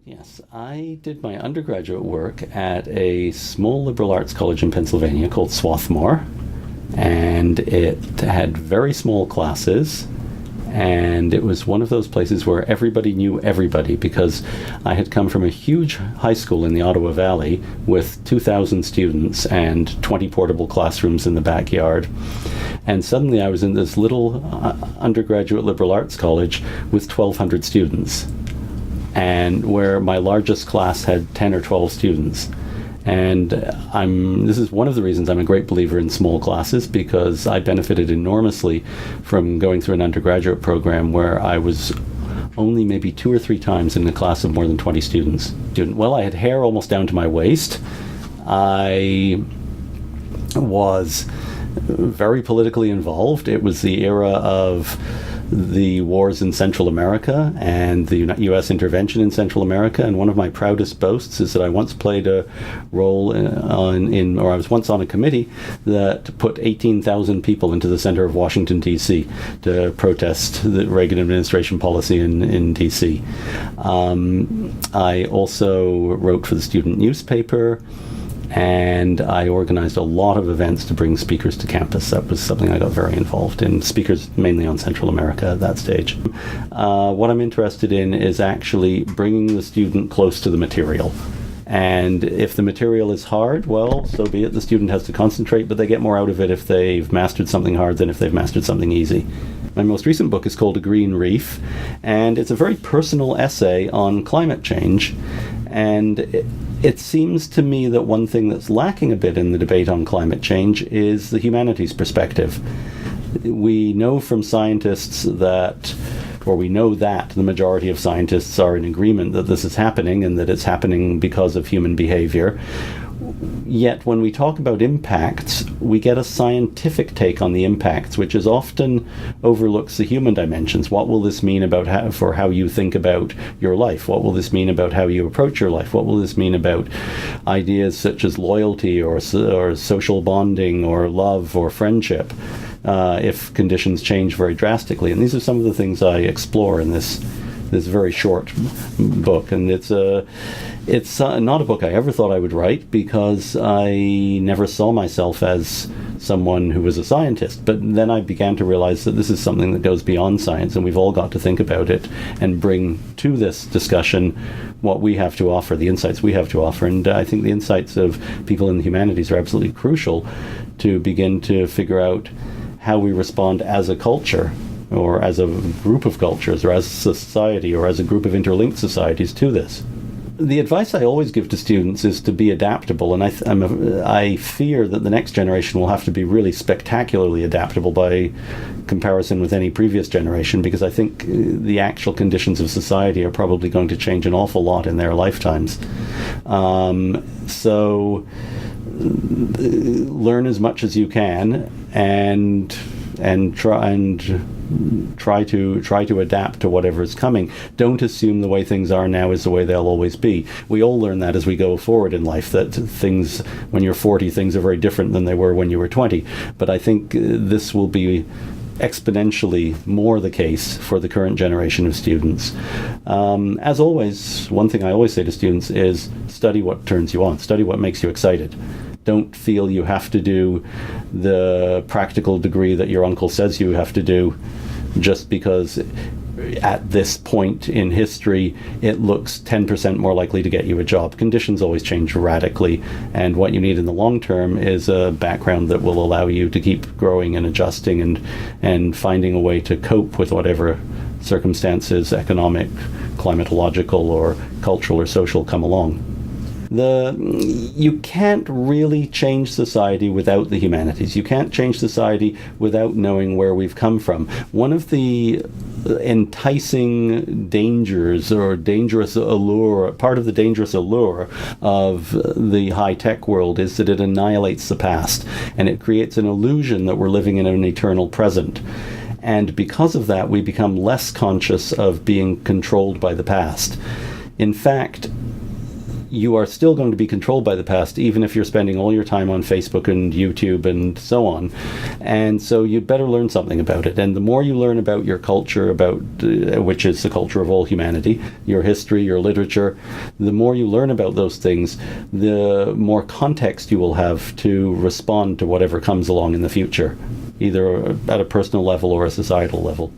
Yes, I did my undergraduate work at a small liberal arts college in Pennsylvania called Swarthmore, and it had very small classes, and it was one of those places where everybody knew everybody, because I had come from a huge high school in the Ottawa Valley with 2,000 students and 20 portable classrooms in the backyard. And suddenly I was in this little undergraduate liberal arts college with 1,200 students, and where my largest class had 10 or 12 students. And this is one of the reasons I'm a great believer in small classes, because I benefited enormously from going through an undergraduate program where I was only maybe 2 or 3 times in a class of more than 20 students. Well, I had hair almost down to my waist. I was very politically involved. It was the era of the wars in Central America and the U.S. intervention in Central America, and one of my proudest boasts is that I once played a role or I was once on a committee that put 18,000 people into the center of Washington, D.C. to protest the Reagan administration policy in D.C. I also wrote for the student newspaper, and I organized a lot of events to bring speakers to campus. That was something I got very involved in, speakers mainly on Central America at that stage. What I'm interested in is actually bringing the student close to the material. And if the material is hard, well, so be it. The student has to concentrate, but they get more out of it if they've mastered something hard than if they've mastered something easy. My most recent book is called Green Reef, and it's a very personal essay on climate change. And it seems to me that one thing that's lacking a bit in the debate on climate change is the humanities perspective. We know from scientists that the majority of scientists are in agreement that this is happening and that it's happening because of human behavior. Yet when we talk about impacts, we get a scientific take on the impacts, which is often overlooks the human dimensions. What will this mean about for how you think about your life? What will this mean about how you approach your life? What will this mean about ideas such as loyalty or social bonding or love or friendship if conditions change very drastically? And these are some of the things I explore in this very short book. And it's not a book I ever thought I would write, because I never saw myself as someone who was a scientist. But then I began to realize that this is something that goes beyond science, and we've all got to think about it and bring to this discussion what we have to offer, the insights we have to offer. And I think the insights of people in the humanities are absolutely crucial to begin to figure out how we respond as a culture, or as a group of cultures, or as a society, or as a group of interlinked societies to this. The advice I always give to students is to be adaptable, and I fear that the next generation will have to be really spectacularly adaptable by comparison with any previous generation, because I think the actual conditions of society are probably going to change an awful lot in their lifetimes. So learn as much as you can, and try to adapt to whatever is coming. Don't assume the way things are now is the way they'll always be. We all learn that as we go forward in life, that things, when you're 40, things are very different than they were when you were 20. But I think this will be exponentially more the case for the current generation of students. As always, one thing I always say to students is study what turns you on, study what makes you excited. Don't feel you have to do the practical degree that your uncle says you have to do just because at this point in history it looks 10% more likely to get you a job. Conditions always change radically, and what you need in the long term is a background that will allow you to keep growing and adjusting and finding a way to cope with whatever circumstances, economic, climatological, or cultural or social, come along. You can't really change society without the humanities. You can't change society without knowing where we've come from. One of the enticing dangers, or dangerous allure, part of the dangerous allure of the high-tech world, is that it annihilates the past, and it creates an illusion that we're living in an eternal present. And because of that, we become less conscious of being controlled by the past. In fact, you are still going to be controlled by the past, even if you're spending all your time on Facebook and YouTube and so on. And so you'd better learn something about it. And the more you learn about your culture, which is the culture of all humanity, your history, your literature, the more you learn about those things, the more context you will have to respond to whatever comes along in the future, either at a personal level or a societal level.